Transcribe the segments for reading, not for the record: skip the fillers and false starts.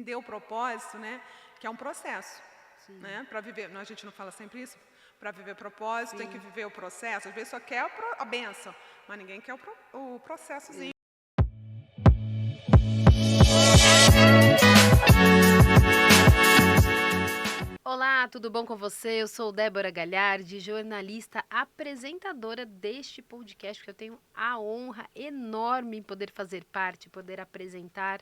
entender o propósito, né? Que é um processo, Sim. né? Para viver, a gente não fala sempre isso? Para viver propósito, tem que Sim. viver o processo. Às vezes só quer a bênção, mas ninguém quer o processozinho. Olá, tudo bom com você? Eu sou Débora Galhardi, jornalista, apresentadora deste podcast que eu tenho a honra enorme em poder fazer parte, poder apresentar,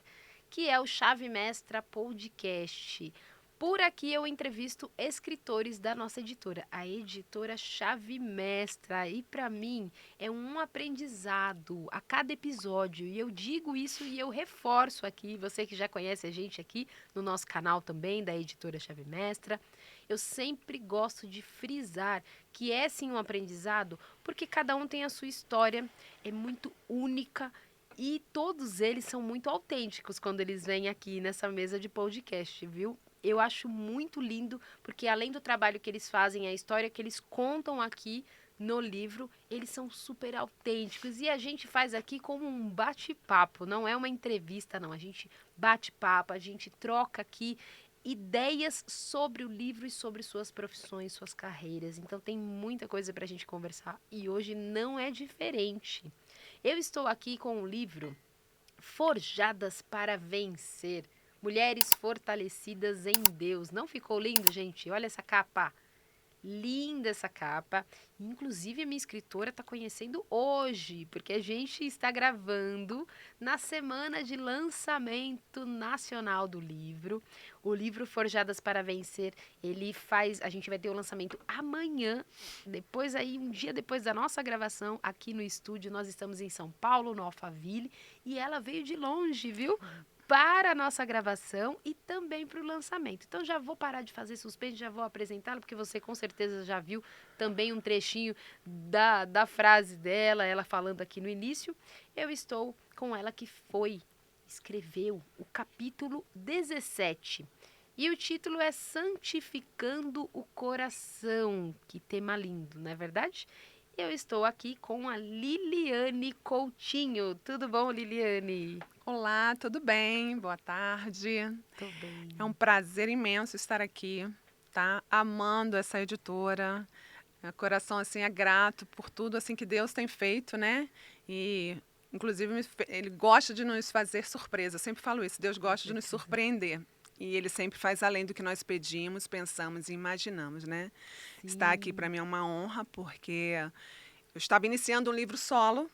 que é o Chave Mestra Podcast. Por aqui eu entrevisto escritores da nossa editora, a editora Chave Mestra, e para mim é um aprendizado a cada episódio, e eu digo isso e eu reforço aqui, você que já conhece a gente aqui no nosso canal também, da editora Chave Mestra, eu sempre gosto de frisar que é sim um aprendizado, porque cada um tem a sua história, é muito única, e todos eles são muito autênticos quando eles vêm aqui nessa mesa de podcast, viu? Eu acho muito lindo, porque além do trabalho que eles fazem, a história que eles contam aqui no livro, eles são super autênticos. E a gente faz aqui como um bate-papo, não é uma entrevista, não. A gente bate papo, a gente troca aqui ideias sobre o livro e sobre suas profissões, suas carreiras. Então tem muita coisa para a gente conversar e hoje não é diferente. Eu estou aqui com o livro Forjadas para Vencer. Mulheres fortalecidas em Deus. Não ficou lindo, gente? Olha essa capa. Linda essa capa. Inclusive, a minha escritora está conhecendo hoje, porque a gente está gravando na semana de lançamento nacional do livro. O livro Forjadas para Vencer, a gente vai ter o lançamento amanhã, depois aí, um dia depois da nossa gravação, aqui no estúdio. Nós estamos em São Paulo, no Alphaville, e ela veio de longe, viu? Para a nossa gravação e também para o lançamento. Então já vou parar de fazer suspense, já vou apresentá-la, porque você com certeza já viu também um trechinho da frase dela, ela falando aqui no início. Eu estou com ela que escreveu o capítulo 17. E o título é Santificando o Coração. Que tema lindo, não é verdade? Eu estou aqui com a Liliane Coutinho. Tudo bom, Liliane? Olá, tudo bem? Boa tarde. Tô bem. É um prazer imenso estar aqui, tá? Amando essa editora. Meu coração assim é grato por tudo assim que Deus tem feito, né? E inclusive ele gosta de nos fazer surpresa. Eu sempre falo isso. Deus gosta de nos surpreender. E ele sempre faz além do que nós pedimos, pensamos e imaginamos, né? Sim. Estar aqui para mim é uma honra, porque eu estava iniciando um livro solo.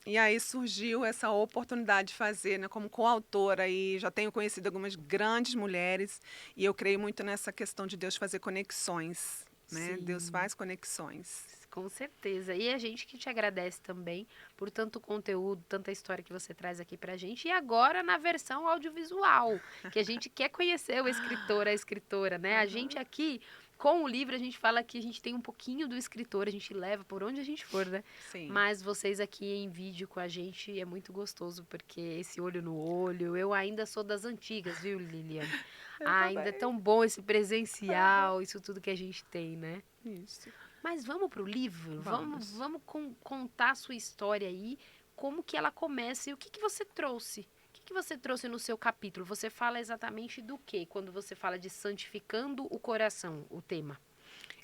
E aí surgiu essa oportunidade de fazer, né, como coautora, e já tenho conhecido algumas grandes mulheres, e eu creio muito nessa questão de Deus fazer conexões, né? Sim. Deus faz conexões. Com certeza. E a gente que te agradece também por tanto conteúdo, tanta história que você traz aqui pra gente. E agora na versão audiovisual, que a gente quer conhecer o escritor, a escritora, né? A gente aqui, com o livro, a gente fala que a gente tem um pouquinho do escritor, a gente leva por onde a gente for, né? Sim. Mas vocês aqui em vídeo com a gente é muito gostoso, porque esse olho no olho, eu ainda sou das antigas, viu, Liliane? Ainda é tão bom esse presencial, isso tudo que a gente tem, né? Isso. Mas vamos para o livro? Vamos. Vamos contar a sua história aí, como que ela começa e o que, que você trouxe? O que você trouxe no seu capítulo? Você fala exatamente do que quando você fala de santificando o coração, o tema?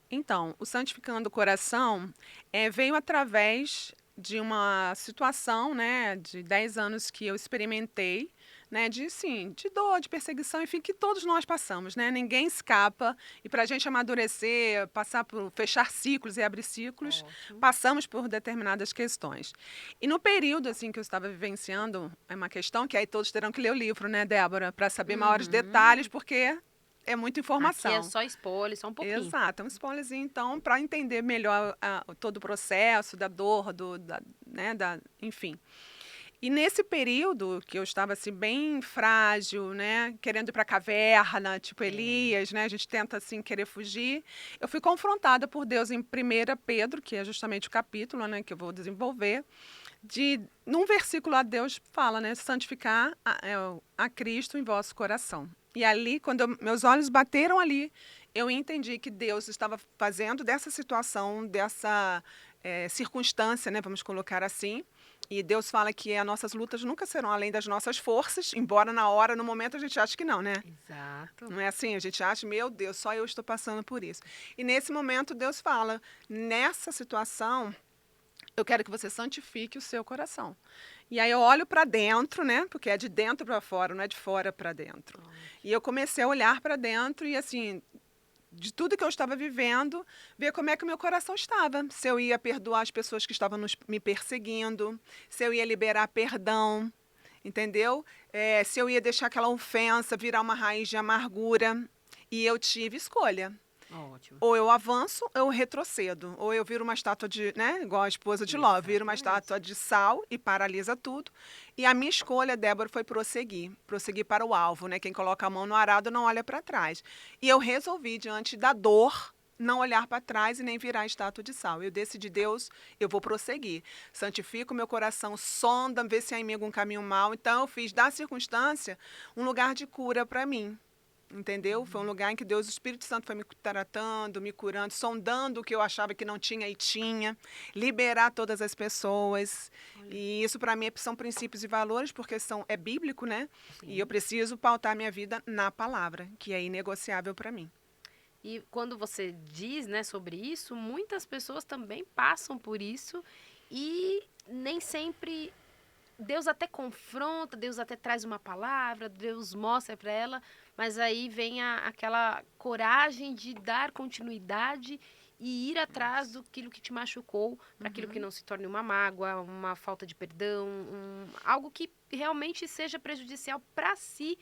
Então, o Santificando o Coração veio através de uma situação, né, de 10 anos que eu experimentei, né, de dor, de perseguição, enfim, que todos nós passamos, né? Ninguém escapa. E para a gente amadurecer, fechar ciclos e abrir ciclos, passamos por determinadas questões. E no período assim que eu estava vivenciando, é uma questão que aí todos terão que ler o livro, né, Débora, para saber maiores detalhes, porque é muita informação. Aqui é só spoiler, só um pouquinho. Exato, é um spoilerzinho, então, para entender melhor todo o processo da dor, enfim. E nesse período que eu estava assim bem frágil, né, querendo ir para a caverna, tipo Elias, né, a gente tenta assim querer fugir, eu fui confrontada por Deus em 1 Pedro, que é justamente o capítulo, né, que eu vou desenvolver, num versículo a Deus fala, né, santificar a Cristo em vosso coração. E ali, quando meus olhos bateram ali, eu entendi que Deus estava fazendo dessa situação, dessa circunstância, né, vamos colocar assim, E Deus fala que as nossas lutas nunca serão além das nossas forças, embora na hora, no momento, a gente ache que não, né? Exato. Não é assim? A gente acha, meu Deus, só eu estou passando por isso. E nesse momento, Deus fala, nessa situação, eu quero que você santifique o seu coração. E aí eu olho para dentro, né? Porque é de dentro para fora, não é de fora para dentro. E eu comecei a olhar para dentro e assim, de tudo que eu estava vivendo, ver como é que o meu coração estava. Se eu ia perdoar as pessoas que estavam me perseguindo, se eu ia liberar perdão, entendeu? Se eu ia deixar aquela ofensa virar uma raiz de amargura. E eu tive escolha. Ótimo. Ou eu avanço, ou eu retrocedo. Ou eu viro uma estátua de, né? Igual a esposa de Ló, viro uma estátua de sal e paralisa tudo. E a minha escolha, Débora, foi prosseguir. Prosseguir para o alvo, né? Quem coloca a mão no arado não olha para trás. E eu resolvi, diante da dor, não olhar para trás e nem virar estátua de sal. Eu decidi, Deus, eu vou prosseguir. Santifico meu coração, sonda, vê se há em mim algum caminho mau. Então, eu fiz da circunstância um lugar de cura para mim. Entendeu? Foi um lugar em que Deus, o Espírito Santo, foi me tratando, me curando, sondando o que eu achava que não tinha e tinha, liberar todas as pessoas. E isso, para mim, são princípios e valores, porque é bíblico, né? Sim. E eu preciso pautar minha vida na palavra, que é inegociável para mim. E quando você diz, né, sobre isso, muitas pessoas também passam por isso e nem sempre Deus até confronta, Deus até traz uma palavra, Deus mostra para ela, mas aí vem aquela coragem de dar continuidade e ir atrás daquilo que te machucou, para aquilo que não se torne uma mágoa, uma falta de perdão, algo que realmente seja prejudicial para si,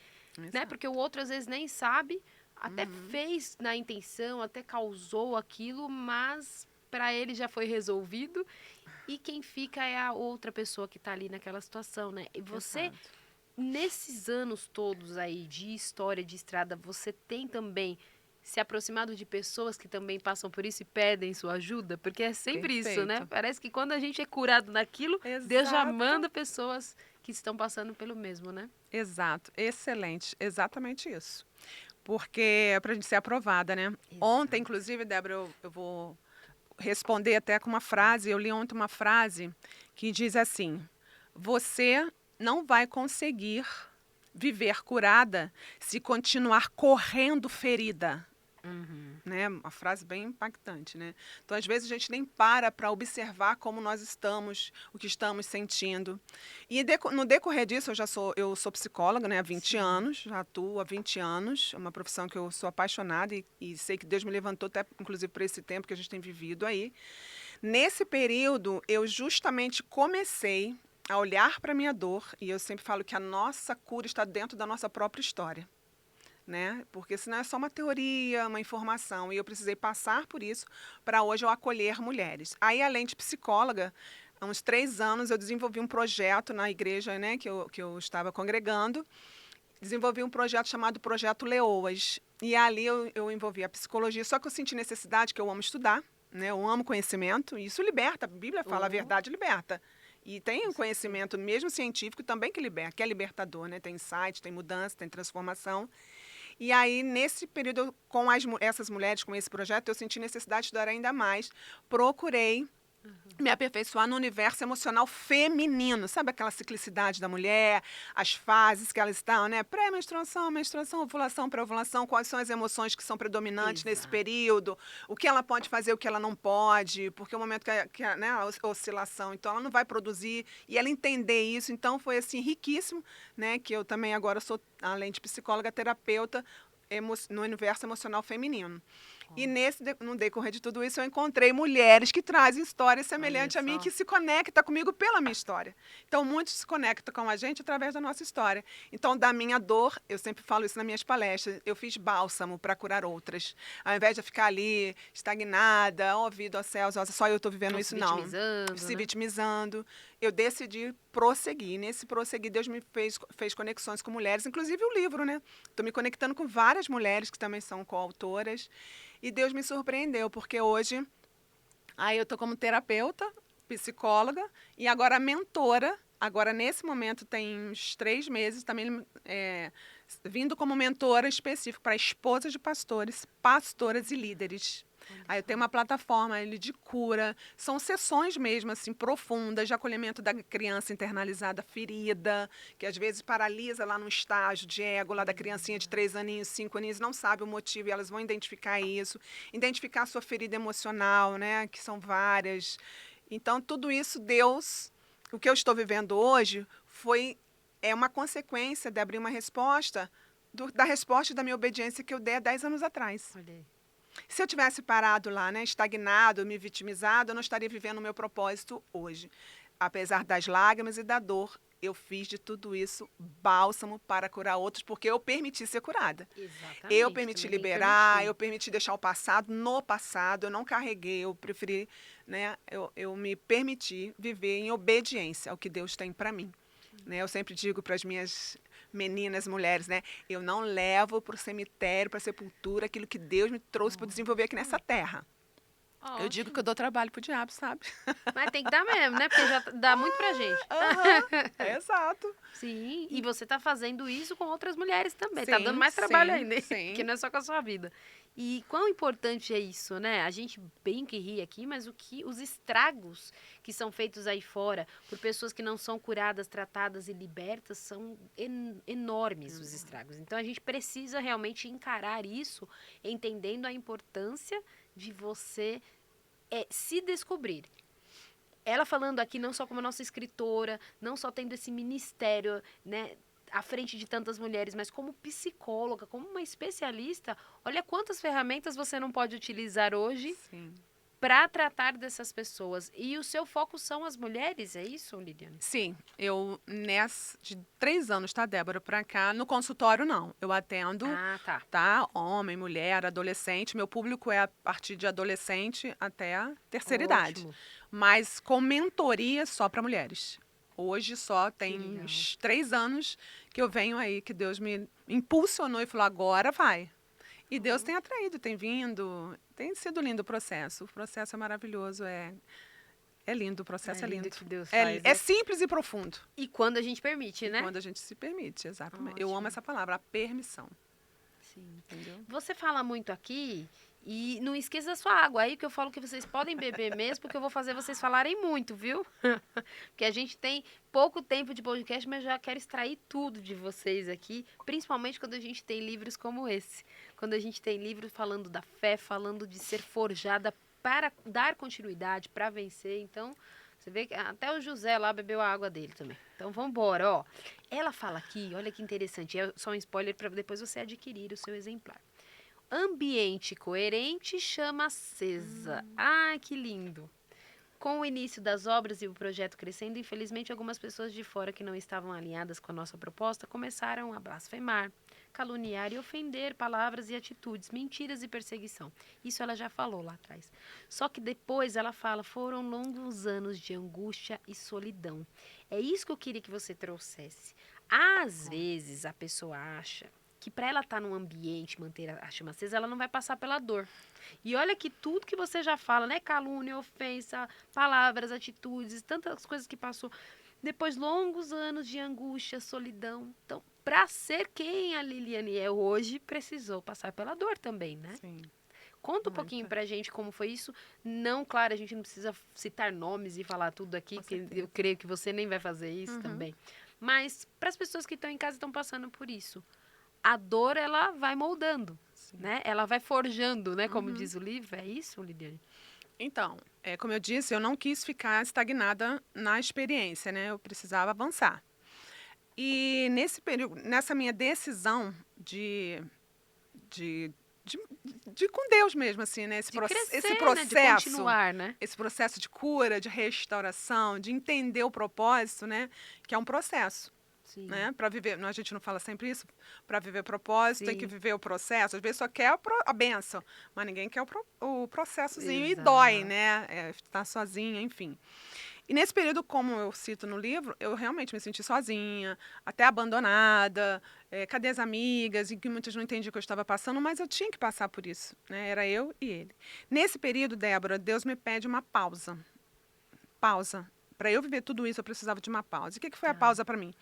né? Porque o outro às vezes nem sabe, até fez na intenção, até causou aquilo, mas para ele já foi resolvido. E quem fica é a outra pessoa que está ali naquela situação, né? E você, Exato. nesses anos todos aí de história, de estrada, você tem também se aproximado de pessoas que também passam por isso e pedem sua ajuda? Porque é sempre isso, né? Perfeito. Parece que quando a gente é curado naquilo, Deus já Exato. manda pessoas que estão passando pelo mesmo, né? Exato, excelente, exatamente isso. Porque é para a gente ser aprovada, né? Exato. Ontem, inclusive, Débora, eu vou responder até com uma frase. Eu li ontem uma frase que diz assim: você não vai conseguir viver curada se continuar correndo ferida. Né? Uma frase bem impactante, né? Então, às vezes, a gente nem para observar como nós estamos, o que estamos sentindo. E no decorrer disso, eu sou psicóloga, né, há 20 anos, já atuo há 20 anos, é uma profissão que eu sou apaixonada e sei que Deus me levantou até, inclusive, por esse tempo que a gente tem vivido aí. Nesse período, eu justamente comecei a olhar para a minha dor, e eu sempre falo que a nossa cura está dentro da nossa própria história. Né? Porque senão é só uma teoria, uma informação. E eu precisei passar por isso para hoje eu acolher mulheres. Aí, além de psicóloga, há uns 3 anos eu desenvolvi um projeto na igreja, né, que eu estava congregando. Desenvolvi um projeto chamado Projeto Leoas. E ali eu envolvi a psicologia, só que eu senti necessidade, que eu amo estudar, né? Eu amo conhecimento, e isso liberta. A Bíblia fala, a verdade liberta. E tem um conhecimento, mesmo científico, também que liberta, que é libertador, né? Tem insight, tem mudança, tem transformação. E aí, nesse período, com essas mulheres, com esse projeto, eu senti necessidade de estudar ainda mais. Procurei me aperfeiçoar no universo emocional feminino. Sabe aquela ciclicidade da mulher, as fases que elas estão, né? Pré-menstruação, menstruação, ovulação, pré-ovulação, quais são as emoções que são predominantes nesse período, o que ela pode fazer, o que ela não pode, porque é o momento né, a oscilação, então ela não vai produzir, e ela entender isso, então foi assim riquíssimo, né? Que eu também agora sou, além de psicóloga, terapeuta no universo emocional feminino. E no decorrer de tudo isso, eu encontrei mulheres que trazem histórias semelhantes a mim, que se conectam comigo pela minha história. Então, muitos se conectam com a gente através da nossa história. Então, da minha dor, eu sempre falo isso nas minhas palestras, eu fiz bálsamo para curar outras. Ao invés de ficar ali estagnada, ouvido aos céus, só eu estou vivendo isso, não. Se vitimizando. Eu decidi prosseguir. Nesse prosseguir, Deus me fez conexões com mulheres, inclusive o livro, né? Estou me conectando com várias mulheres que também são coautoras. E Deus me surpreendeu, porque hoje aí eu estou como terapeuta, psicóloga e agora mentora. Agora, nesse momento, tem uns 3 meses, também vindo como mentora específica para esposas de pastores, pastoras e líderes. Aí eu tenho uma plataforma ali de cura. São sessões mesmo, assim, profundas, de acolhimento da criança internalizada, ferida, que às vezes paralisa lá no estágio de ego, lá da criancinha de 3 aninhos, 5 aninhos, não sabe o motivo e elas vão identificar isso. Identificar a sua ferida emocional, né? Que são várias. Então, tudo isso, Deus, o que eu estou vivendo hoje, é uma consequência de abrir uma resposta da resposta da minha obediência que eu dei há 10 anos atrás. Olha aí. Se eu tivesse parado lá, né, estagnado, me vitimizado, eu não estaria vivendo o meu propósito hoje. Apesar das lágrimas e da dor, eu fiz de tudo isso bálsamo para curar outros, porque eu permiti ser curada. Exatamente. Eu permiti também tem que liberar, permitir. eu permiti deixar o passado no passado, eu não carreguei, eu preferi, né, eu me permiti viver em obediência ao que Deus tem para mim. Né, eu sempre digo para as minhas meninas, mulheres, né? Eu não levo para o cemitério, para a sepultura, aquilo que Deus me trouxe para desenvolver aqui nessa terra. Eu digo Ótimo. que eu dou trabalho pro diabo, sabe? Mas tem que dar mesmo, né? Porque já dá muito pra gente. Exato. Sim, e você tá fazendo isso com outras mulheres também. Tá dando Sim, mais trabalho sim, ainda, hein? sim. Que não é só com a sua vida. E quão importante é isso, né? A gente bem que ri aqui, mas os estragos que são feitos aí fora por pessoas que não são curadas, tratadas e libertas são enormes os estragos. Então a gente precisa realmente encarar isso, entendendo a importância de você se descobrir. Ela falando aqui não só como nossa escritora, não só tendo esse ministério, né, à frente de tantas mulheres, mas como psicóloga, como uma especialista, olha quantas ferramentas você não pode utilizar hoje Sim. para tratar dessas pessoas. E o seu foco são as mulheres, é isso, Liliane? Sim, eu de 3 anos, tá, Débora, pra cá, no consultório não. Eu atendo, Ah, tá. tá? Homem, mulher, adolescente. Meu público é a partir de adolescente até a terceira idade. Ótimo. Mas com mentoria só para mulheres. Hoje só tem legal. uns 3 anos que eu venho aí, que Deus me impulsionou e falou, agora vai. E Deus tem atraído, tem vindo, tem sido lindo o processo. O processo é maravilhoso, é lindo, o processo é lindo. Que Deus É, faz, é né? simples e profundo. E quando a gente permite, né? Quando a gente se permite, exatamente. Eu Ótimo. amo essa palavra, a permissão. Sim. Entendeu? Você fala muito aqui e não esqueça da sua água aí, que eu falo que vocês podem beber mesmo, porque eu vou fazer vocês falarem muito, viu? Porque a gente tem pouco tempo de podcast, mas já quero extrair tudo de vocês aqui, principalmente quando a gente tem livros como esse. Quando a gente tem livros falando da fé, falando de ser forjada para dar continuidade, para vencer. Então, você vê que até o José lá bebeu a água dele também. Então, vamos embora, ó. Ela fala aqui, olha que interessante, é só um spoiler para depois você adquirir o seu exemplar. Ambiente coerente chama acesa. Ah, que lindo. Com o início das obras e o projeto crescendo, infelizmente algumas pessoas de fora que não estavam alinhadas com a nossa proposta começaram a blasfemar, caluniar e ofender palavras e atitudes, mentiras e perseguição. Isso ela já falou lá atrás. Só que depois ela fala, foram longos anos de angústia e solidão. É isso que eu queria que você trouxesse. Às vezes a pessoa acha que para ela estar num ambiente, manter a chama acesa, ela não vai passar pela dor. E olha que tudo que você já fala, né? Calúnia, ofensa, palavras, atitudes, tantas coisas que passou. Depois, longos anos de angústia, solidão. Então, para ser quem a Liliane é hoje, precisou passar pela dor também, né? Sim. Conta um pouquinho pra gente como foi isso. Não, claro, a gente não precisa citar nomes e falar tudo aqui, Com porque certeza. eu creio que você nem vai fazer isso também. Mas para as pessoas que estão em casa e estão passando por isso, a dor, ela vai moldando, né? Ela vai forjando, né? Como diz o livro. É isso, Liliane? Então, como eu disse, eu não quis ficar estagnada na experiência, né? Eu precisava avançar. E nesse período, nessa minha decisão de com Deus mesmo, assim, né? Esse, De crescer, esse né? processo, De continuar, né? esse processo de cura, de restauração, de entender o propósito, né? Que é um processo. Sim. Né? Para viver, a gente não fala sempre isso, para viver propósito, tem que Sim. viver o processo. Às vezes só quer a bênção, mas ninguém quer o processozinho e Exato. dói, né? Estar sozinha, enfim. E nesse período, como eu cito no livro, eu realmente me senti sozinha, até abandonada, cadê as amigas, em que muitas não entendiam o que eu estava passando, mas eu tinha que passar por isso, né? Era eu e ele. Nesse período, Débora, Deus me pede uma pausa. Pausa. Para eu viver tudo isso, eu precisava de uma pausa. E o que foi a pausa para mim?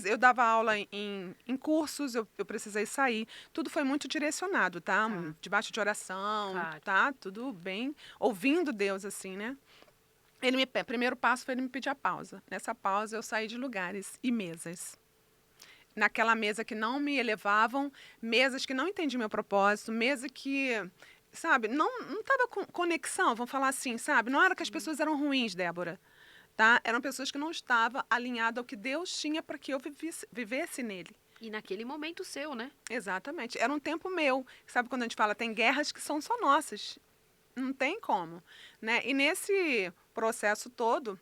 Eu dava aula em cursos, eu precisei sair. Tudo foi muito direcionado, tá? Debaixo de oração, Claro. tá? Tudo bem. Ouvindo Deus, assim, né? Primeiro passo foi ele me pedir a pausa. Nessa pausa, eu saí de lugares e mesas. Naquela mesa que não me elevavam, mesas que não entendiam meu propósito, mesa que, sabe, não tava com conexão, vamos falar assim, sabe? Não era que as pessoas eram ruins, Débora, tá? Eram pessoas que não estavam alinhadas ao que Deus tinha para que eu vivesse nele. E naquele momento seu, né? Exatamente. Era um tempo meu. Sabe quando a gente fala, tem guerras que são só nossas. Não tem como, né? E nesse processo todo,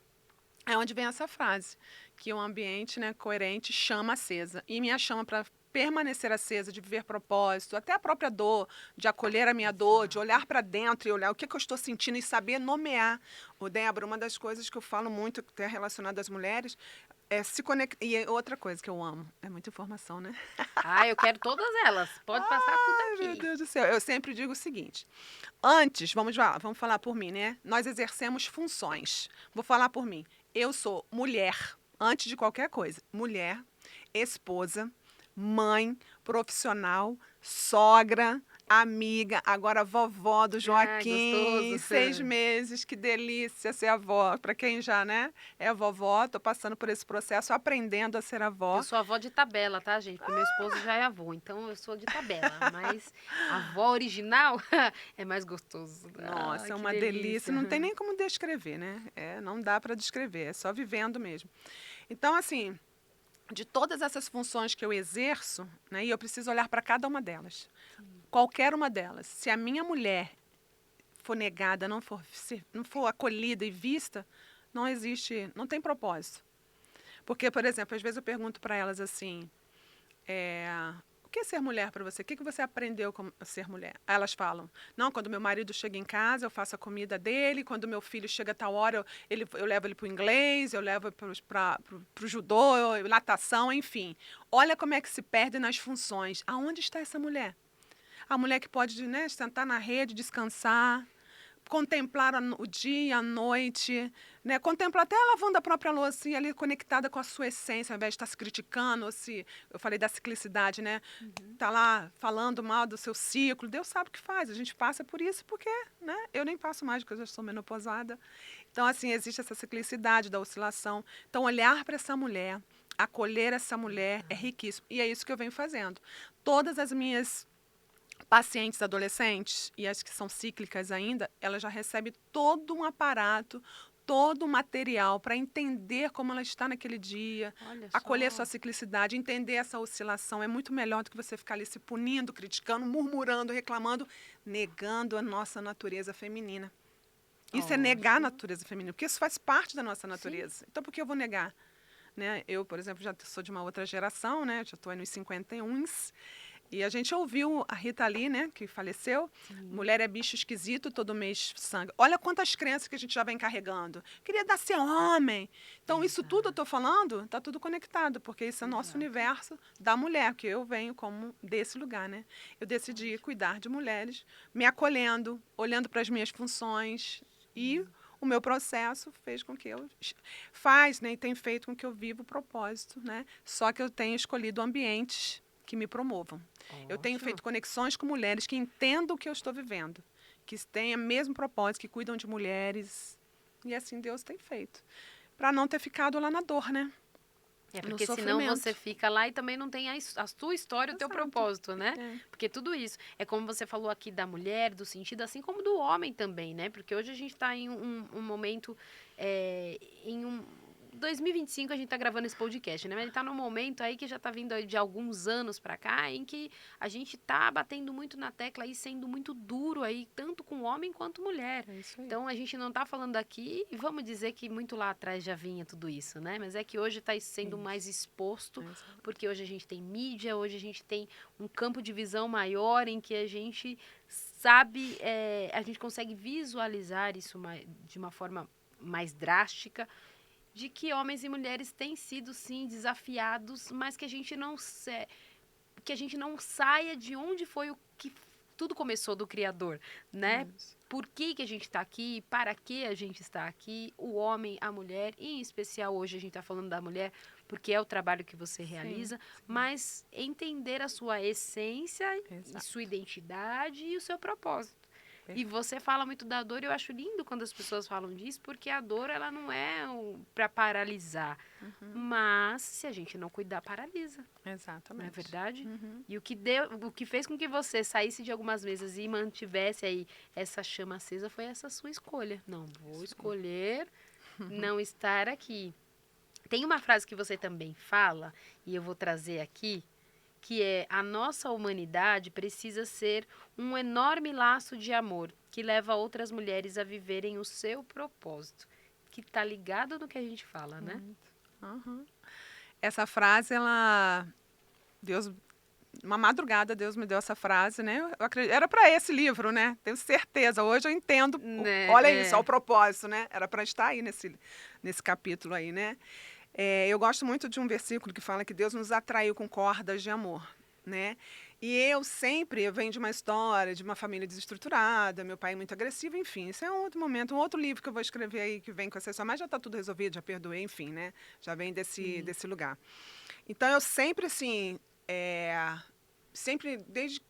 é onde vem essa frase, que o ambiente, né, coerente chama acesa. E minha chama para permanecer acesa, de viver propósito, até a própria dor, de acolher a minha dor, de olhar para dentro e olhar o que eu estou sentindo e saber nomear. O Débora, uma das coisas que eu falo muito, que é relacionada às mulheres, é se conectar. E outra coisa que eu amo, é muita informação, né? Eu quero todas elas. Pode passar tudo Ai, meu aqui. Deus do céu. Eu sempre digo o seguinte. Antes, vamos falar por mim, né? Nós exercemos funções. Vou falar por mim. Eu sou mulher, antes de qualquer coisa. Mulher, esposa, mãe, profissional, sogra, amiga, agora vovó do Joaquim, Gostoso. 6 meses, que delícia ser avó. Para quem já, né, é vovó, tô passando por esse processo, aprendendo a ser avó. Eu sou avó de tabela, tá, gente? Porque meu esposo já é avô, então eu sou de tabela. Mas a avó original é mais gostoso. Nossa, é Que uma delícia. Não tem nem como descrever, né? Não dá para descrever, é só vivendo mesmo. Então, assim, de todas essas funções que eu exerço, né, e eu preciso olhar para cada uma delas. Qualquer uma delas. Se a minha mulher for negada, não for acolhida e vista, não existe, não tem propósito. Porque, por exemplo, às vezes eu pergunto para elas assim, o que é ser mulher para você? O que você aprendeu a ser mulher? Aí elas falam, não, quando meu marido chega em casa, eu faço a comida dele, quando meu filho chega a tal hora, eu levo ele para o inglês, eu levo para o judô, natação, enfim. Olha como é que se perde nas funções. Aonde está essa mulher? A mulher que pode, né, sentar na rede, descansar, contemplar o dia, a noite, né? Contemplar até lavando a própria louça, assim, ali conectada com a sua essência, ao invés de estar se criticando, ou se eu falei da ciclicidade, né? Tá lá falando mal do seu ciclo, Deus sabe o que faz. A gente passa por isso porque, né? Eu nem passo mais porque eu já sou menopausada. Então, assim, existe essa ciclicidade da oscilação. Então, olhar para essa mulher, acolher essa mulher é riquíssimo. E é isso que eu venho fazendo. Todas as minhas pacientes adolescentes, e as que são cíclicas ainda, ela já recebe todo um aparato, todo um material para entender como ela está naquele dia, acolher sua ciclicidade, entender essa oscilação. É muito melhor do que você ficar ali se punindo, criticando, murmurando, reclamando, negando a nossa natureza feminina. Isso é negar a natureza feminina, porque isso faz parte da nossa natureza. Sim. Então, por que eu vou negar? Né? Eu, por exemplo, já sou de uma outra geração, né? Já estou nos 51. E a gente ouviu a Rita Lee, né, que faleceu. Sim. Mulher é bicho esquisito, todo mês sangue. Olha quantas crenças que a gente já vem carregando. Queria dar ser homem. Então, isso tudo eu estou falando, está tudo conectado, porque isso é nosso universo da mulher, que eu venho como desse lugar, né? Eu decidi cuidar de mulheres, me acolhendo, olhando para as minhas funções e o meu processo fez com que né, e tem feito com que eu viva o propósito, né? Só que eu tenho escolhido ambientes que me promovam. Eu tenho feito conexões com mulheres que entendam o que eu estou vivendo, que tenham o mesmo propósito, que cuidam de mulheres. E assim Deus tem feito. Para não ter ficado lá na dor, né? Porque senão você fica lá e também não tem a sua história, o teu propósito, né? Porque tudo isso, é como você falou aqui da mulher, do sentido, assim como do homem também, né? Porque hoje a gente está em um momento, em 2025 a gente tá gravando esse podcast, né? Mas ele tá num momento aí que já tá vindo de alguns anos pra cá, em que a gente tá batendo muito na tecla aí, sendo muito duro aí, tanto com homem quanto mulher. Então a gente não tá falando aqui, e vamos dizer que muito lá atrás já vinha tudo isso, né? Mas é que hoje tá sendo mais exposto, porque hoje a gente tem mídia, hoje a gente tem um campo de visão maior em que a gente sabe, a gente consegue visualizar isso de uma forma mais drástica, de que homens e mulheres têm sido, sim, desafiados, mas que a gente não saia de onde foi o que tudo começou do Criador, né? Isso. Por que que a gente está aqui? Para que a gente está aqui? O homem, a mulher, e em especial hoje a gente está falando da mulher, porque é o trabalho que você Sim, realiza, sim. mas entender a sua essência, e Exato. sua identidade e o seu propósito. E Perfeito. você fala muito da dor, e eu acho lindo quando as pessoas falam disso, porque a dor, ela não é para paralisar. Mas, se a gente não cuidar, paralisa. Não é Exatamente. verdade? Uhum. E o que fez com que você saísse de algumas mesas e mantivesse aí essa chama acesa foi essa sua escolha. Não, vou escolher não estar aqui. Tem uma frase que você também fala, e eu vou trazer aqui, que é: a nossa humanidade precisa ser um enorme laço de amor que leva outras mulheres a viverem o seu propósito. Que tá ligado no que a gente fala, né? Uhum. Essa frase, Deus, uma madrugada Deus me deu essa frase, né? Eu acredito, era para esse livro, né? Tenho certeza. Hoje eu entendo. Né, Olha isso, olha o é. propósito, né? Era para estar aí nesse capítulo aí, né? Eu gosto muito de um versículo que fala que Deus nos atraiu com cordas de amor, né? E eu venho de uma história, de uma família desestruturada, meu pai é muito agressivo, enfim, isso é um outro momento, um outro livro que eu vou escrever aí que vem com essa história, mas já está tudo resolvido, já perdoei, enfim, né? Já vem desse lugar. Então eu sempre, assim, sempre, desde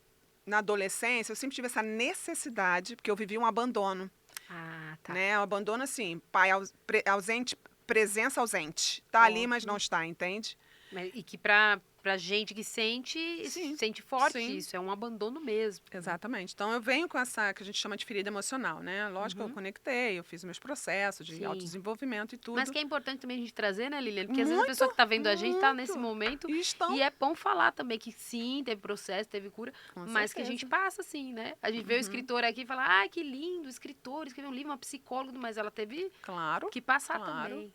na adolescência, eu sempre tive essa necessidade, porque eu vivi um abandono, Ah, tá. né? Um abandono, assim, pai ausente, presença ausente. Tá ali, mas não Ótimo. está, entende? E que pra gente que sente, Sim, sente forte, sim. isso é um abandono mesmo. Exatamente. Então eu venho com essa que a gente chama de ferida emocional, né? Lógico que eu conectei, eu fiz meus processos de Sim. autodesenvolvimento e Mas tudo. que é importante também a gente trazer, né, Liliane? Porque às vezes a Muito, pessoa que tá vendo a gente tá nesse muito. momento E estão, e é bom falar também que sim, teve processo, teve cura, com mas que a gente certeza. passa assim, né? A gente vê o escritor aqui e fala, ah, que lindo, escritor, escreveu um livro, uma psicóloga, mas ela teve Claro, que passar claro. também.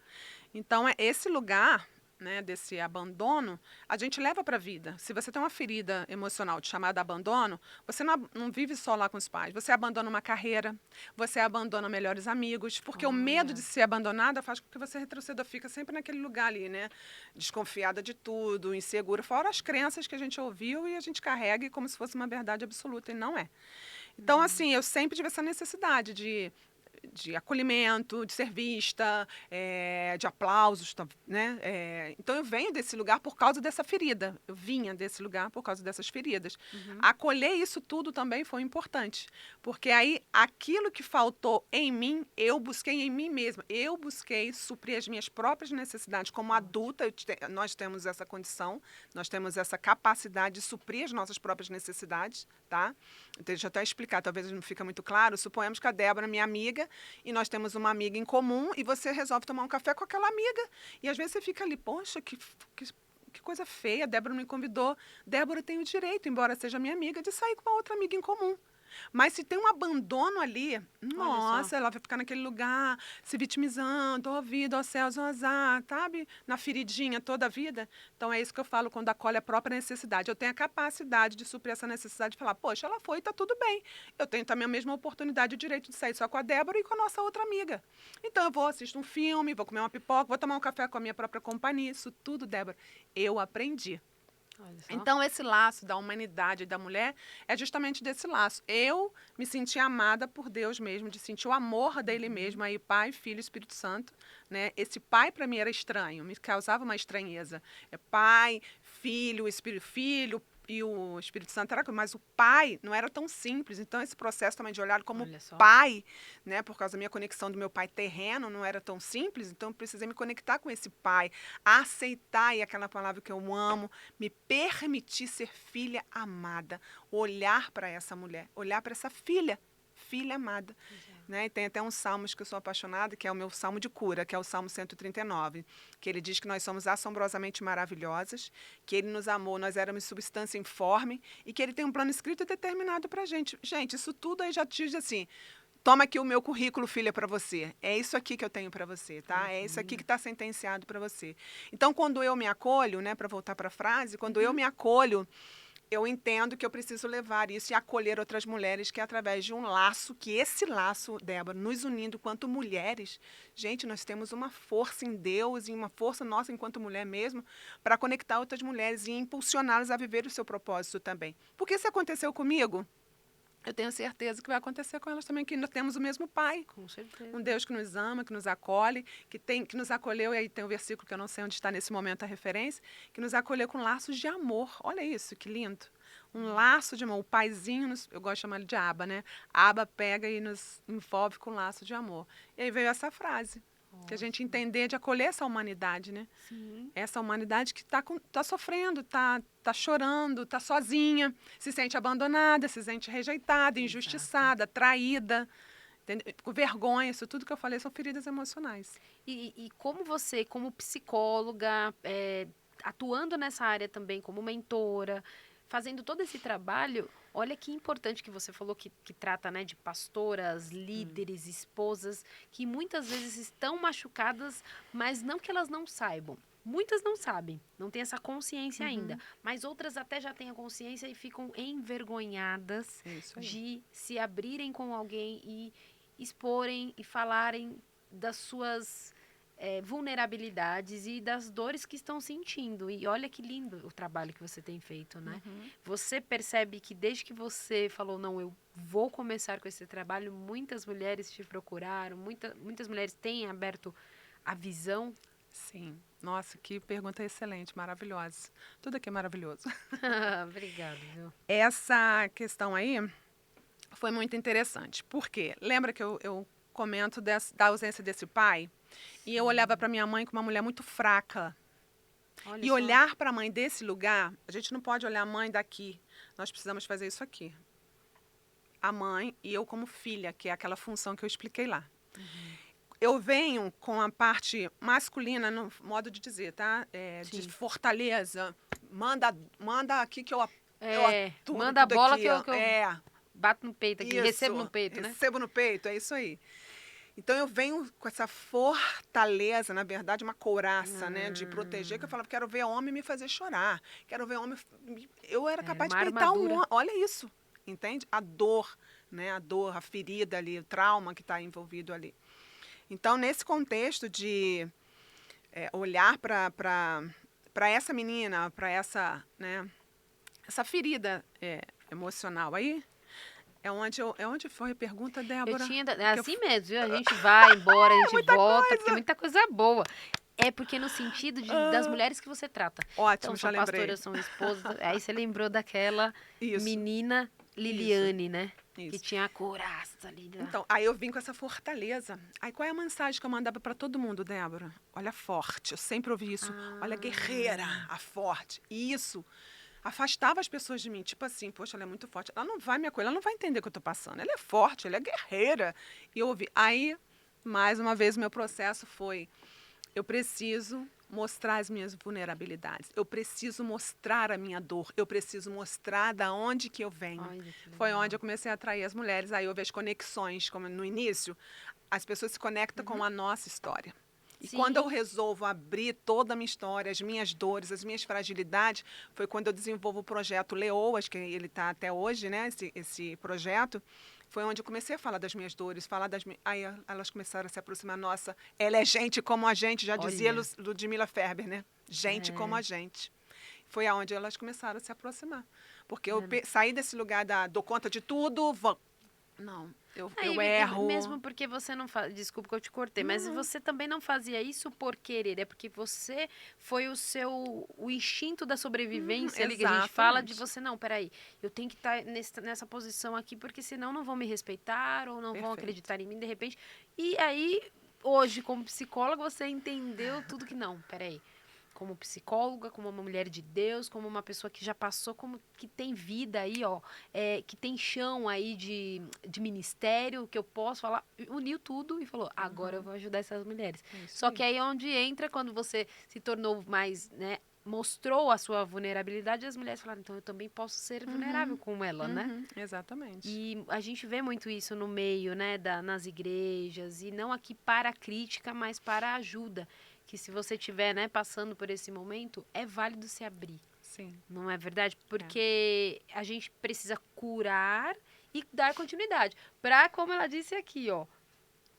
Então, esse lugar, né, desse abandono, a gente leva para a vida. Se você tem uma ferida emocional de chamada abandono, você não vive só lá com os pais. Você abandona uma carreira, você abandona melhores amigos, porque o medo Olha. de ser abandonada faz com que você retroceda, fica sempre naquele lugar ali, né? Desconfiada de tudo, insegura, fora as crenças que a gente ouviu e a gente carrega como se fosse uma verdade absoluta, e não é. Então, assim, eu sempre tive essa necessidade de acolhimento, de ser vista, de aplausos, né? Então eu venho desse lugar por causa dessa ferida. Eu vinha desse lugar por causa dessas feridas. Acolher isso tudo também foi importante, porque aí aquilo que faltou em mim, eu busquei em mim mesma. Eu busquei suprir as minhas próprias necessidades. Como adulta, nós temos essa condição, nós temos essa capacidade de suprir as nossas próprias necessidades, tá? Então, deixa eu até explicar, talvez não fica muito claro. Suponhamos que a Débora é minha amiga e nós temos uma amiga em comum e você resolve tomar um café com aquela amiga. E às vezes você fica ali, poxa, que coisa feia, a Débora me convidou. Débora tem o direito, embora seja minha amiga, de sair com uma outra amiga em comum. Mas se tem um abandono ali, Olha só. nossa, ela vai ficar naquele lugar, se vitimizando, ó vida, ó céus, ó azar, sabe? Na feridinha toda a vida. Então é isso que eu falo quando acolhe a própria necessidade. Eu tenho a capacidade de suprir essa necessidade de falar, poxa, ela foi, tá tudo bem. Eu tenho também a mesma oportunidade e o direito de sair só com a Débora e com a nossa outra amiga. Então eu vou assistir um filme, vou comer uma pipoca, vou tomar um café com a minha própria companhia. Isso tudo, Débora, eu aprendi. Olha só. Então, esse laço da humanidade e da mulher é justamente desse laço. Eu me senti amada por Deus mesmo, de sentir o amor dele mesmo, aí Pai, Filho e Espírito Santo. Né? Esse pai, para mim, era estranho, me causava uma estranheza. É pai, filho, Espírito Filho e o Espírito Santo era, mas o pai não era tão simples. Então, esse processo também de olhar como Olha só. pai, né, por causa da minha conexão do meu pai terreno, não era tão simples. Então, eu precisei me conectar com esse pai, aceitar, e aquela palavra que eu amo, me permitir ser filha amada, olhar para essa mulher, olhar para essa filha amada. Né? E tem até uns salmos que eu sou apaixonada, que é o meu salmo de cura, que é o Salmo 139, que ele diz que nós somos assombrosamente maravilhosas, que ele nos amou, nós éramos substância informe e que ele tem um plano escrito e determinado para a gente. Gente, isso tudo aí já te diz assim, toma aqui o meu currículo, filha, para você. É isso aqui que eu tenho para você, tá? É isso aqui que está sentenciado para você. Então, quando eu me acolho, né, para voltar para a frase, quando eu me acolho, eu entendo que eu preciso levar isso e acolher outras mulheres, que é através de um laço, que esse laço, Débora, nos unindo enquanto mulheres, gente, nós temos uma força em Deus e uma força nossa enquanto mulher mesmo, para conectar outras mulheres e impulsioná-las a viver o seu propósito também. Porque isso aconteceu comigo, eu tenho certeza que vai acontecer com elas também, que nós temos o mesmo Pai. Com certeza. Um Deus que nos ama, que nos acolhe, que nos acolheu, e aí tem um versículo que eu não sei onde está nesse momento a referência, que nos acolheu com laços de amor. Olha isso, que lindo. Um laço de amor. O paizinho, eu gosto de chamar ele de Aba, né? Aba pega e nos envolve com laço de amor. E aí veio essa frase, que a gente entender de acolher essa humanidade, né? Sim. Essa humanidade que está sofrendo, está chorando, está sozinha, se sente abandonada, se sente rejeitada, injustiçada, traída, entendeu? Com vergonha. Isso tudo que eu falei são feridas emocionais. E como você, como psicóloga, atuando nessa área também como mentora, fazendo todo esse trabalho, olha que importante que você falou que trata, né, de pastoras, líderes, esposas, que muitas vezes estão machucadas, mas não que elas não saibam. Muitas não sabem, não têm essa consciência ainda, mas outras até já têm a consciência e ficam envergonhadas É isso aí. de se abrirem com alguém e exporem e falarem das suas vulnerabilidades e das dores que estão sentindo. E olha que lindo o trabalho que você tem feito, né? Você percebe que desde que você falou, não, eu vou começar com esse trabalho, muitas mulheres te procuraram, muitas mulheres têm aberto a visão. Sim. Nossa, que pergunta excelente, maravilhosa. Tudo aqui é maravilhoso. Obrigada, viu? Essa questão aí foi muito interessante. Por quê? Lembra que eu comento da ausência desse pai? E eu olhava para minha mãe como uma mulher muito fraca. Olha E só. olhar para a mãe desse lugar, a gente não pode olhar a mãe daqui. Nós precisamos fazer isso aqui. A mãe e eu como filha, que é aquela função que eu expliquei lá. Eu venho com a parte masculina, no modo de dizer, tá? De Sim. fortaleza. Manda aqui que eu aturo Manda a tudo bola aqui. que eu É, bato no peito aqui, isso. recebo no peito, né? Recebo no peito, é isso aí. Então eu venho com essa fortaleza, na verdade, uma couraça, né, de proteger, que eu falava, quero ver homem me fazer chorar, quero ver homem. Eu era capaz de uma peitar um armadura. homem. Olha isso, entende? A dor, né, a dor, a ferida ali, o trauma que está envolvido ali. Então, nesse contexto de olhar para essa menina, para essa, né, essa ferida emocional aí, é onde foi a pergunta, Débora? É assim mesmo, viu? A gente vai embora, a gente volta, porque é muita coisa boa. É porque no sentido das mulheres que você trata. Ótimo, Então, já são lembrei. pastoras, são esposas. Aí você lembrou daquela Isso. menina Liliane, né? Isso. Que tinha a couraça ali. Então, aí eu vim com essa fortaleza. Aí qual é a mensagem que eu mandava para todo mundo, Débora? Olha forte, eu sempre ouvi isso. Olha guerreira, a forte. E isso afastava as pessoas de mim. Tipo assim, poxa, ela é muito forte. Ela não vai me acolher, ela não vai entender o que eu estou passando. Ela é forte, ela é guerreira. E eu ouvi. Aí, mais uma vez, o meu processo foi, eu preciso mostrar as minhas vulnerabilidades. Eu preciso mostrar a minha dor. Eu preciso mostrar da onde que eu venho. Olha que Foi legal. onde eu comecei a atrair as mulheres. Aí houve as conexões, como no início, as pessoas se conectam com a nossa história. E Sim. quando eu resolvo abrir toda a minha história, as minhas dores, as minhas fragilidades, foi quando eu desenvolvo o projeto Leoas, que ele está até hoje, né? Esse projeto. Foi onde eu comecei a falar das minhas dores, aí elas começaram a se aproximar. Nossa, ela é gente como a gente, já dizia Olha. Ludmila Ferber, né? Gente como a gente. Foi aonde elas começaram a se aproximar. Porque eu saí desse lugar dou conta de tudo, não, eu erro. Mesmo porque você não faz. Desculpa que eu te cortei, mas você também não fazia isso por querer. É porque você foi o instinto da sobrevivência ali que a gente fala de você. Não, peraí, eu tenho que estar nessa posição aqui, porque senão não vão me respeitar ou não vão acreditar em mim de repente. E aí, hoje, como psicóloga, você entendeu tudo que não, peraí. Como psicóloga, como uma mulher de Deus, como uma pessoa que já passou, como que tem vida aí, ó, que tem chão aí de ministério, que eu posso falar, uniu tudo e falou, agora eu vou ajudar essas mulheres. Só que aí é onde entra, quando você se tornou mais, né, mostrou a sua vulnerabilidade, as mulheres falaram, então eu também posso ser vulnerável com ela, né? Exatamente. E a gente vê muito isso no meio, né, nas igrejas, e não aqui para a crítica, mas para a ajuda. Que se você estiver, né, passando por esse momento, é válido se abrir. Sim. Não é verdade? Porque a gente precisa curar e dar continuidade. Para, como ela disse aqui, ó,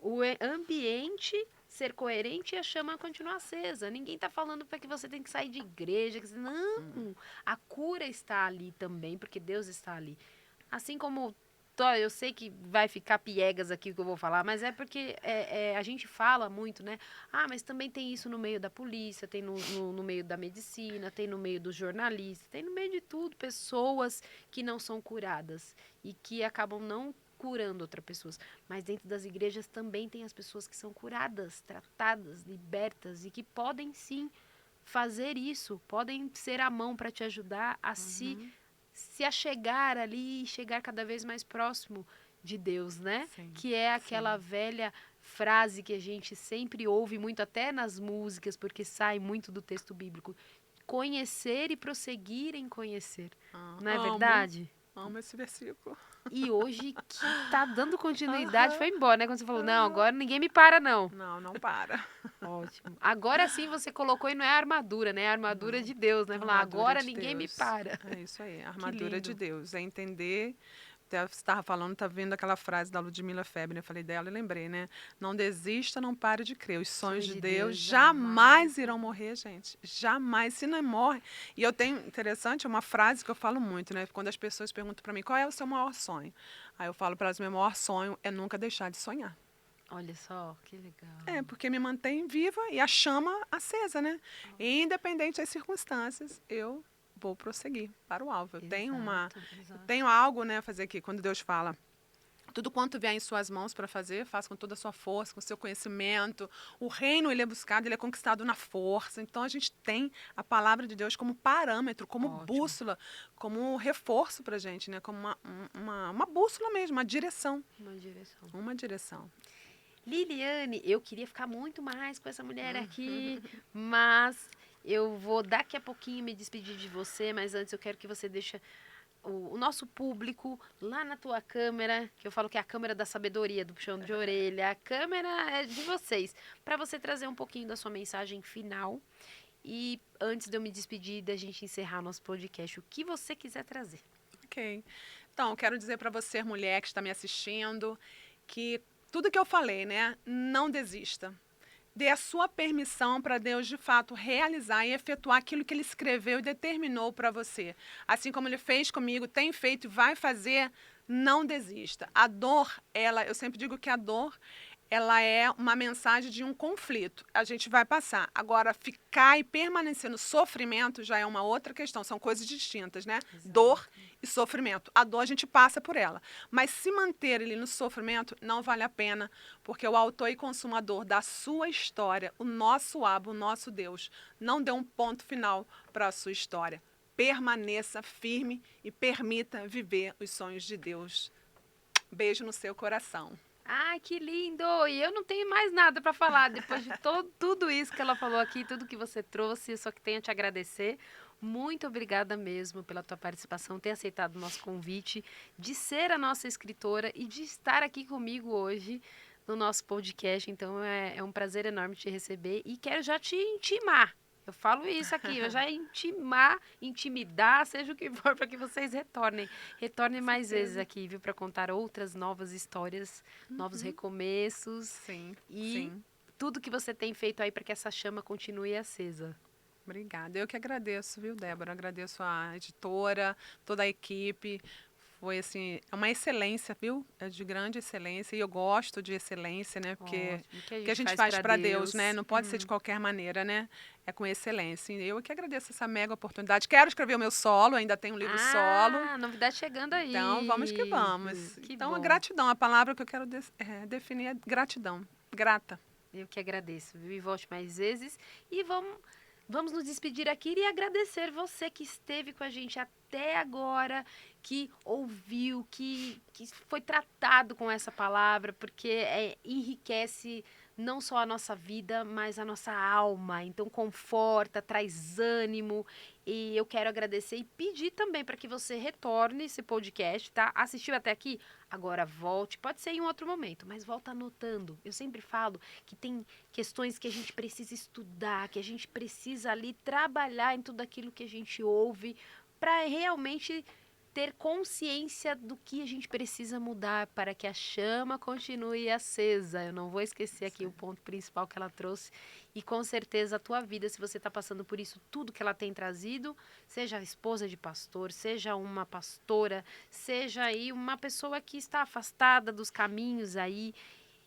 o ambiente ser coerente e a chama continuar acesa. Ninguém está falando para que você tem que sair de igreja. Não, a cura está ali também, porque Deus está ali. Assim como Eu sei que vai ficar piegas aqui o que eu vou falar, mas é porque a gente fala muito, né? Ah, mas também tem isso no meio da polícia, tem no meio da medicina, tem no meio dos jornalistas, tem no meio de tudo, pessoas que não são curadas e que acabam não curando outras pessoas. Mas dentro das igrejas também tem as pessoas que são curadas, tratadas, libertas e que podem sim fazer isso, podem ser a mão para te ajudar a se achegar ali e chegar cada vez mais próximo de Deus, né? Sim, Que é aquela sim. velha frase que a gente sempre ouve muito até nas músicas, porque sai muito do texto bíblico. Conhecer e prosseguir em conhecer. Não é Amo, verdade? amo esse versículo. E hoje que tá dando continuidade, Aham, foi embora, né? Quando você falou, não, aham. agora ninguém me para, não. Não, não para. Ótimo. Agora sim você colocou e não é a armadura, né? É a armadura Não. de Deus, né? Falar, Armadura agora de ninguém me Deus. para. É isso aí, a Que armadura de lindo. Deus. É entender. Até você estava falando, tá vendo aquela frase da Ludmila Febre, né? Eu falei dela e lembrei, né? Não desista, não pare de crer. Os sonhos Sonhos de de Deus Deus jamais. jamais irão morrer, gente. Jamais. Se não morre. E eu tenho, interessante, uma frase que eu falo muito, né? Quando as pessoas perguntam para mim qual é o seu maior sonho. Aí eu falo para elas, meu maior sonho é nunca deixar de sonhar. Olha só, que legal. É, porque me mantém viva e a chama acesa, né? E, independente das circunstâncias, eu vou prosseguir para o alvo. Exato, Eu exato. tenho algo, né, a fazer aqui, quando Deus fala. Tudo quanto vier em suas mãos para fazer, faça com toda a sua força, com o seu conhecimento. O reino, ele é buscado, ele é conquistado na força. Então, a gente tem a palavra de Deus como parâmetro, como Ótimo. bússola, como reforço para a gente, né? Como uma bússola mesmo, uma direção. Uma direção. Uma direção. Liliane, eu queria ficar muito mais com essa mulher aqui, mas eu vou daqui a pouquinho me despedir de você, mas antes eu quero que você deixe o nosso público lá na tua câmera, que eu falo que é a câmera da sabedoria, do puxão de orelha, a câmera é de vocês, para você trazer um pouquinho da sua mensagem final e antes de eu me despedir da gente encerrar nosso podcast, o que você quiser trazer. Ok. Então, eu quero dizer para você, mulher que está me assistindo, que tudo que eu falei, né? Não desista. Dê a sua permissão para Deus, de fato, realizar e efetuar aquilo que Ele escreveu e determinou para você. Assim como Ele fez comigo, tem feito e vai fazer, não desista. A dor, eu sempre digo que a dor, ela é uma mensagem de um conflito. A gente vai passar. Agora, ficar e permanecer no sofrimento já é uma outra questão. São coisas distintas, né? Exato. Dor e sofrimento. A dor a gente passa por ela. Mas se manter ele no sofrimento não vale a pena, porque o autor e consumador da sua história, o nosso Abba, o nosso Deus, não deu um ponto final para a sua história. Permaneça firme e permita viver os sonhos de Deus. Beijo no seu coração. Ai, que lindo! E eu não tenho mais nada para falar depois de tudo isso que ela falou aqui, tudo que você trouxe. Eu só que tenho a te agradecer. Muito obrigada mesmo pela tua participação, ter aceitado o nosso convite, de ser a nossa escritora e de estar aqui comigo hoje no nosso podcast. Então é um prazer enorme te receber e quero já te intimar. Eu falo isso aqui, eu já intimidar, seja o que for, para que vocês retornem. Retornem mais vezes aqui, viu? Para contar outras novas histórias, novos recomeços. Sim, E sim. tudo que você tem feito aí para que essa chama continue acesa. Obrigada. Eu que agradeço, viu, Débora? Agradeço a editora, toda a equipe. Foi assim, é uma excelência, viu? É de grande excelência e eu gosto de excelência, né? Porque Ótimo. o que a gente faz para Deus, né? Não pode ser de qualquer maneira, né? É com excelência. E eu que agradeço essa mega oportunidade. Quero escrever o meu solo, ainda tenho um livro solo. Novidade chegando aí. Então, vamos que vamos. Que Então, a bom. gratidão, a palavra que eu quero definir é gratidão. Grata. Eu que agradeço, viu? E volte mais vezes. E vamos nos despedir aqui e agradecer você que esteve com a gente até agora, que ouviu, que foi tratado com essa palavra, porque enriquece não só a nossa vida, mas a nossa alma. Então, conforta, traz ânimo. E eu quero agradecer e pedir também para que você retorne esse podcast, tá? Assistiu até aqui? Agora volte. Pode ser em um outro momento, mas volta anotando. Eu sempre falo que tem questões que a gente precisa estudar, que a gente precisa ali trabalhar em tudo aquilo que a gente ouve para realmente ter consciência do que a gente precisa mudar para que a chama continue acesa. Eu não vou esquecer aqui o ponto principal que ela trouxe. E com certeza a tua vida, se você está passando por isso, tudo que ela tem trazido, seja a esposa de pastor, seja uma pastora, seja aí uma pessoa que está afastada dos caminhos aí,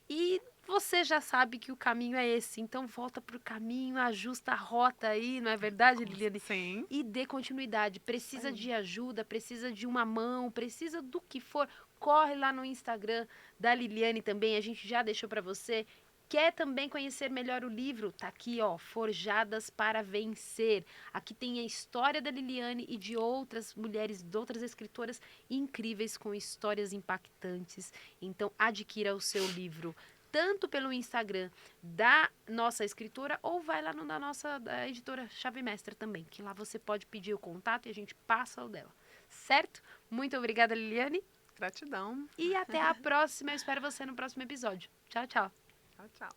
e você já sabe que o caminho é esse, então volta pro caminho, ajusta a rota aí, não é verdade, Liliane? Sim. E dê continuidade. Precisa de ajuda, precisa de uma mão, precisa do que for. Corre lá no Instagram da Liliane também, a gente já deixou para você. Quer também conhecer melhor o livro? Tá aqui, ó, Forjadas para Vencer. Aqui tem a história da Liliane e de outras mulheres, de outras escritoras incríveis com histórias impactantes. Então, adquira o seu livro tanto pelo Instagram da nossa escritora ou vai lá no da nossa da editora Chave Mestra também, que lá você pode pedir o contato e a gente passa o dela. Certo? Muito obrigada, Liliane. Gratidão. E até a próxima. Eu espero você no próximo episódio. Tchau, tchau. Tchau, tchau.